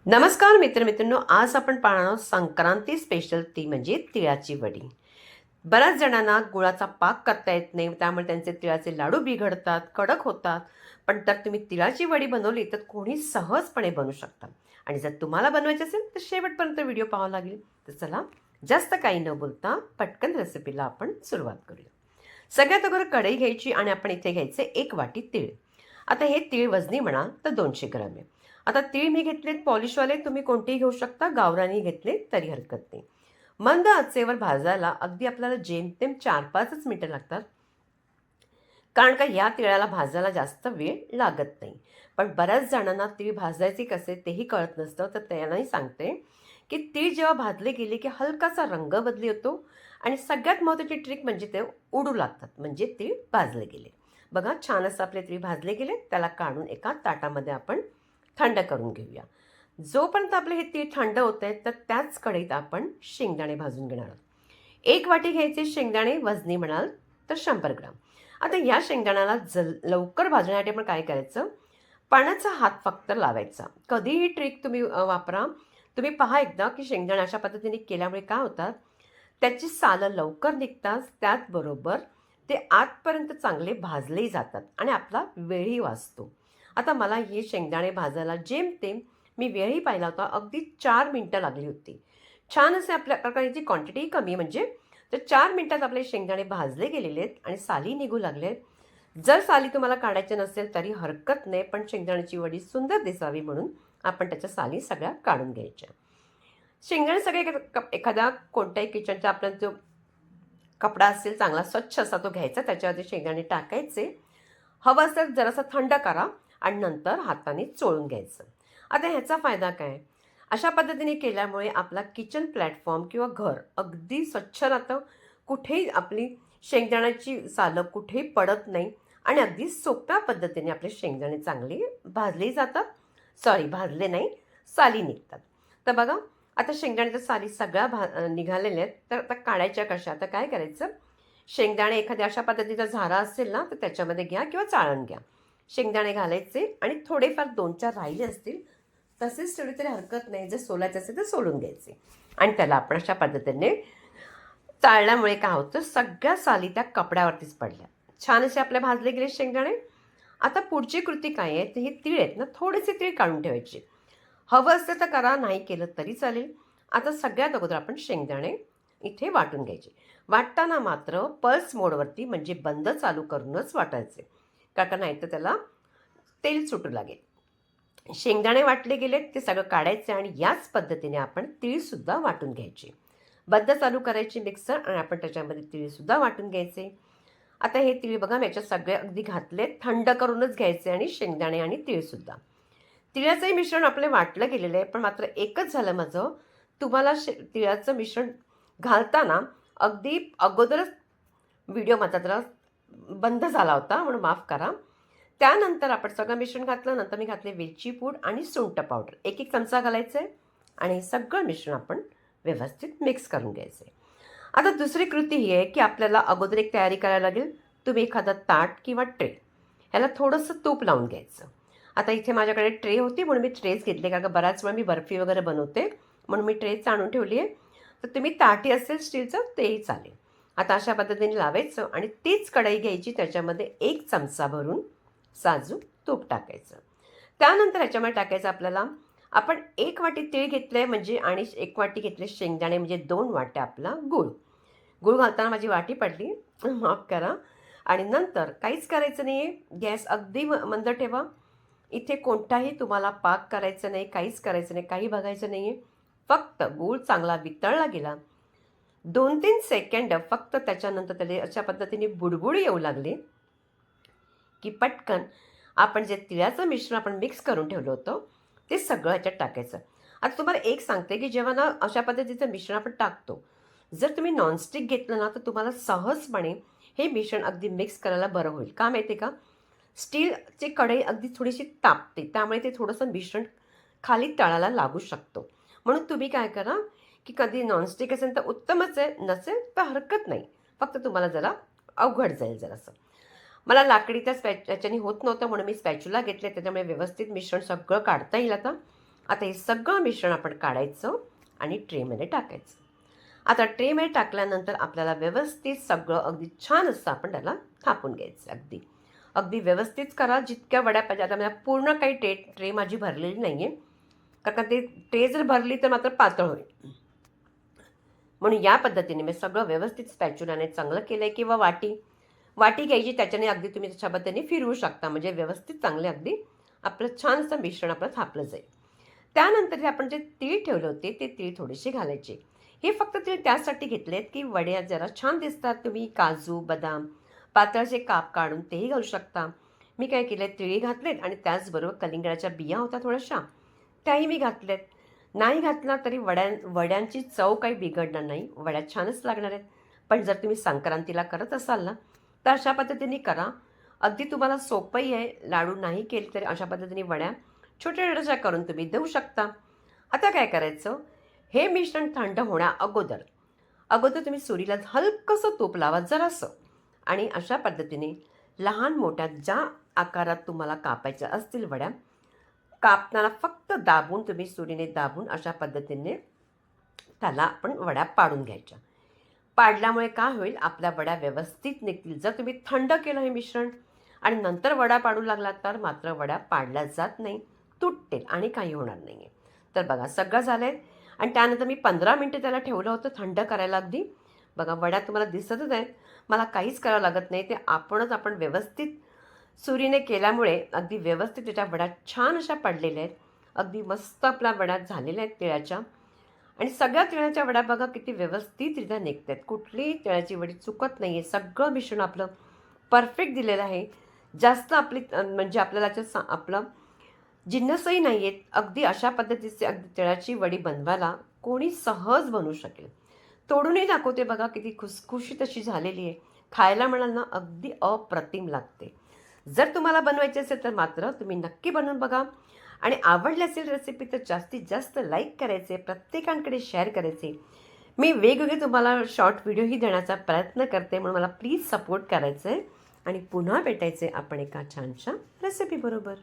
नमस्कार मित्रमित्रांनो, आज आपण पाहणार आहोत संक्रांती स्पेशल ती म्हणजे तिळाची वडी. बऱ्याच जणांना गुळाचा पाक करता येत नाही, त्यामुळे त्यांचे तिळाचे लाडू बिघडतात, कडक होतात. पण तर तुम्ही तिळाची वडी बनवली तर कोणी सहजपणे बनवू शकता. आणि जर तुम्हाला बनवायची असेल तर शेवटपर्यंत व्हिडिओ पाहावा लागेल. तर चला, जास्त काही न बोलता पटकन रेसिपीला आपण सुरुवात करूया. सगळ्यात अगोदर कढई घ्यायची आणि आपण इथे घ्यायचे 1 वाटी तीळ. आता हे तीळ वजनी म्हणाल तर 200 ग्रॅम आहे. आता तीळ मी घेतलेत पॉलिशवाले, तुम्ही कोणतेही घेऊ शकता, गावरानी घेतले तरी हरकत नाही. मंद आचेवर भाजायला अगदी आपल्याला जेमतेम 4-5च मिनिटं लागतात, कारण का या तिळाला भाजायला जास्त वेळ लागत नाही. पण बऱ्याच जणांना तीळ भाजायचे कसे तेही कळत नसतं, तर त्यांनाही सांगते की तीळ जेव्हा भाजले गेले की हलकासा रंग बदली होतो आणि सगळ्यात महत्त्वाची ट्रिक म्हणजे ते उडू लागतात, म्हणजे तीळ भाजले गेले. बघा, छान असं आपले तीळ भाजले गेले, त्याला काढून एका ताटामध्ये आपण थंड करून घेऊया. जोपर्यंत आपले हे तीळ थंड होत आहेत तर त्याच कढईत आपण शेंगदाणे भाजून घेणार आहोत. 1 वाटी घ्यायचे शेंगदाणे, वजनी म्हणाल तर 100 ग्राम. आता या शेंगदाण्याला लवकर भाजण्यासाठी आपण काय करायचं, पाण्याचा हात फक्त लावायचा. कधीही ट्रिक तुम्ही वापरा. तुम्ही पहा एकदा की शेंगदाणे अशा पद्धतीने केल्यामुळे काय होतात, त्याची सालं लवकर निघतात, त्याचबरोबर ते आतपर्यंत चांगले भाजलेही जातात आणि आपला वेळही वाचतो. आता मला हे शेंगदाणे भाजायला जेमतेम, मी वेळही पाहिला होता, अगदी 4 मिनटं लागली होती. छान असे आपल्या प्रकारची क्वांटिटी कमी, म्हणजे तर 4 मिनटात आपले शेंगदाणे भाजले गेलेले आहेत आणि साली निघू लागले आहेत. जर साली तुम्हाला काढायचे नसेल तरी हरकत नाही, पण शेंगदाण्याची वडी सुंदर दिसावी म्हणून आपण त्याच्या साली सगळ्या काढून घ्यायच्या. शेंगदाणे सगळे एखादा कोणत्याही किचनचा आपला जो कपडा असेल चांगला स्वच्छ असा तो घ्यायचा, त्याच्यावरती शेंगदाणे टाकायचे. हवं असेल जरासं थंड करा आणि नंतर हाताने चोळून घ्यायचं. आता ह्याचा फायदा काय, अशा पद्धतीने केल्यामुळे आपला किचन प्लॅटफॉर्म किंवा घर अगदी स्वच्छ राहतं. कुठेही आपली शेंगदाण्याची सालं कुठेही पडत नाही आणि अगदी सोप्या पद्धतीने आपले शेंगदाणे चांगले भाजले जातात. सॉरी, भाजले नाही, साली निघतात. तर बघा, आता शेंगदाण्याच्या साली सगळ्या निघालेल्या आहेत. तर आता काढायच्या कशा, आता काय करायचं, शेंगदाणे एखाद्या अशा पद्धतीचा झारा असेल ना तर त्याच्यामध्ये घ्या किंवा चाळण घ्या. शेंगदाणे घालायचे आणि थोडेफार 2-4 राहिले असतील तसेच ठेवले तरी हरकत नाही. जर सोलायचे असेल तर सोलून घ्यायचे आणि त्याला आपण अशा पद्धतीने चाळल्यामुळे काय होतं, सगळ्या साली त्या कपड्यावरतीच पडल्या. छान असे आपले भाजले गेले शेंगदाणे. आता पुढची कृती काय आहे, तर हे तीळ आहेत ना, थोडेसे तीळ काढून ठेवायचे. हवं असतं तर करा, नाही केलं तरी चालेल. आता सगळ्यात अगोदर आपण शेंगदाणे इथे वाटून घ्यायचे. वाटताना मात्र पल्स मोडवरती, म्हणजे बंद चालू करूनच वाटायचे, का नाही तर त्याला तेल सुटू लागेल. शेंगदाणे वाटले गेलेत ते सगळं काढायचे आणि याच पद्धतीने आपण तीळसुद्धा वाटून घ्यायचे. बंद चालू करायची मिक्सर आणि आपण त्याच्यामध्ये तीळसुद्धा वाटून घ्यायचे. आता हे तीळ बघा, मी याच्यात सगळे अगदी घातले, थंड करूनच घ्यायचे आणि शेंगदाणे आणि तीळसुद्धा. तिळाचंही मिश्रण आपले वाटलं गेलेलं आहे, पण मात्र एकच झालं माझं, तुम्हाला तिळाचं मिश्रण घालताना अगदी अगोदरच व्हिडिओ माझा जरा बंद झाला होता, म्हणून माफ करा. त्यानंतर आपण सगळं मिश्रण घातलं, नंतर मी घातले वेलची पूड आणि सुंठ पावडर, 1-1 चमचा घालायचं आहे आणि हे सगळं मिश्रण आपण व्यवस्थित मिक्स करून घ्यायचं आहे. आता दुसरी कृती ही आहे की आपल्याला अगोदर एक तयारी करायला लागेल. तुम्ही एखादा ताट किंवा ट्रे, ह्याला थोडंसं तूप लावून घ्यायचं. आता इथे माझ्याकडे ट्रे होती म्हणून मी ट्रेच घेतले, कारण का बऱ्याच वेळा मी बर्फी वगैरे बनवते म्हणून मी ट्रेच आणून ठेवली आहे. तर तुम्ही ताटी असेल स्टीलचं तेही चालेल. आता अशा पद्धतीने लावायचं आणि तीच कढई घ्यायची, त्याच्यामध्ये 1 चमचा भरून साजूक तूप टाकायचं. त्यानंतर ह्याच्यामध्ये टाकायचं आपल्याला, आपण 1 वाटी तीळ घेतलं आहे म्हणजे आणि 1 वाटी घेतले शेंगदाणे, म्हणजे 2 वाट्या आपला गूळ. गूळ घालताना माझी वाटी पडली, माफ करा. आणि नंतर काहीच करायचं नाही आहे, गॅस अगदी मंद ठेवा. इथे कोणताही तुम्हाला पाक करायचं नाही, काहीच करायचं नाही, काही बघायचं नाही आहे. फक्त गूळ चांगला वितळला गेला, 2-3 सेकंड फक्त, त्याच्यानंतर त्याला अशा पद्धतीने बुडबुड येऊ लागले की पटकन आपण जे तिळाचं मिश्रण आपण मिक्स करून ठेवलं होतं ते सगळं ह्याच्यात टाकायचं. आता तुम्हाला एक सांगते की जेव्हा ना अशा पद्धतीचं मिश्रण आपण टाकतो, जर तुम्ही नॉनस्टिक घेतलं ना तर तुम्हाला सहजपणे हे मिश्रण अगदी मिक्स करायला बरं होईल. का माहिती आहे का, स्टीलची कढई अगदी थोडीशी तापते, त्यामुळे ते थोडंसं मिश्रण खाली तळाला लागू शकतो. म्हणून तुम्ही काय करा की कधी नॉनस्टिक असेल तर उत्तमच आहे, नसेल तर हरकत नाही, फक्त तुम्हाला जरा अवघड जाईल जरासं. मला लाकडी त्या याच्याने होत नव्हतं म्हणून मी स्पॅच्युला घेतले, त्याच्यामुळे व्यवस्थित मिश्रण सगळं काढता येईल आता. आता हे सगळं मिश्रण आपण काढायचं आणि ट्रेमध्ये टाकायचं. आता ट्रेमध्ये टाकल्यानंतर आपल्याला व्यवस्थित सगळं अगदी छान असं आपण त्याला थापून घ्यायचं. अगदी अगदी व्यवस्थित करा, जितक्या वड्या पाहिजे. आता मला पूर्ण काही ट्रे माझी भरलेली नाही आहे, कारण ते ट्रे जर भरली तर मात्र पातळ होईल. म्हणून या पद्धतीने मी सगळं व्यवस्थित स्पॅच्युलाने चांगलं केलं आहे, किंवा वाटी घ्यायची, त्याच्याने अगदी तुम्ही त्याच्या पद्धतीने फिरवू शकता, म्हणजे व्यवस्थित चांगले अगदी आपलं छानसं मिश्रण आपलं थापलं जाईल. त्यानंतर हे आपण जे तीळ ठेवले होते ते तीळ थोडेसे घालायचे. हे फक्त तीळ त्यासाठी घेतलेत की वड्या जरा छान दिसतात. तुम्ही काजू, बदाम पातळचे काप काढून तेही घालू शकता. मी काय केलं, तिळी घातलेत आणि त्याचबरोबर कलिंगडाच्या बिया होत्या थोड्याशा, त्याही मी घातल्यात. नाही घातला तरी वड्यांची चव काही बिघडणार नाही, वड्या छानच लागणार आहेत. पण जर तुम्ही संक्रांतीला करत असाल ना, तर अशा पद्धतीने करा. अगदी तुम्हाला सोपंही आहे. लाडू नाही केले तरी अशा पद्धतीने वड्या छोट्या छोट्याशा करून तुम्ही देऊ शकता. आता काय करायचं, हे मिश्रण थंड होण्या अगोदर अगोदर तुम्ही सुरीला हलकंसं तूप लावा जरासं, आणि अशा पद्धतीने लहान मोठ्या ज्या आकारात तुम्हाला कापायच्या असतील वड्या, कापताना फक्त दाबून, तुम्ही सुरीने दाबून अशा पद्धतीने त्याला आपण वड्या पाडून घ्यायच्या. पाडल्यामुळे काय होईल, आपल्या वड्या व्यवस्थित निघतील. जर तुम्ही थंड केलं हे मिश्रण आणि नंतर वड्या पाडू लागलात तर मात्र वड्या पाडल्या जात नाही, तुटतील आणि काही होणार नाही आहे. तर बघा सगळं झालं आहे. आणि त्यानंतर मी 15 मिनटं त्याला ठेवलं होतं थंड करायला अगदी. बघा वड्या तुम्हाला दिसतच आहेत. मला काहीच करावं लागत नाही, ते आपण व्यवस्थित सुरीने केल्यामुळे अगदी व्यवस्थित त्याच्या वड्या छान अशा पडलेल्या आहेत. अगदी मस्त आपल्या वड्या झालेल्या आहेत तिळाच्या. आणि सगळ्या तिळाच्या वड्या बघा किती व्यवस्थितरित्या निघत आहेत. कुठलीही तिळाची वडी चुकत नाही आहे. सगळं मिश्रण आपलं परफेक्ट दिलेलं आहे. जास्त म्हणजे आपल्याला आपलं जिन्नसही नाही आहेत. अगदी अशा पद्धतीचे अगदी तिळाची वडी बनवायला कोणी सहज बनवू शकेल. तोडूनही दाखवते बघा, किती खुसखुशीत अशी झालेली आहे. खायला म्हणाल ना, अगदी अप्रतिम लागते. जर तुम्हाला बनवायचे असेल तर मात्र तुम्ही नक्की बनवून बघा. आणि आवडली असेल रेसिपी तर जास्तीत जास्त लाईक करायचे, प्रत्येकांकडे शेअर करायचे. मी वेगवेगळे तुम्हाला शॉर्ट व्हिडिओही देण्याचा प्रयत्न करते, म्हणून मला प्लीज सपोर्ट करायचं आहे. आणि पुन्हा भेटायचे आपण एका छानशा रेसिपीबरोबर.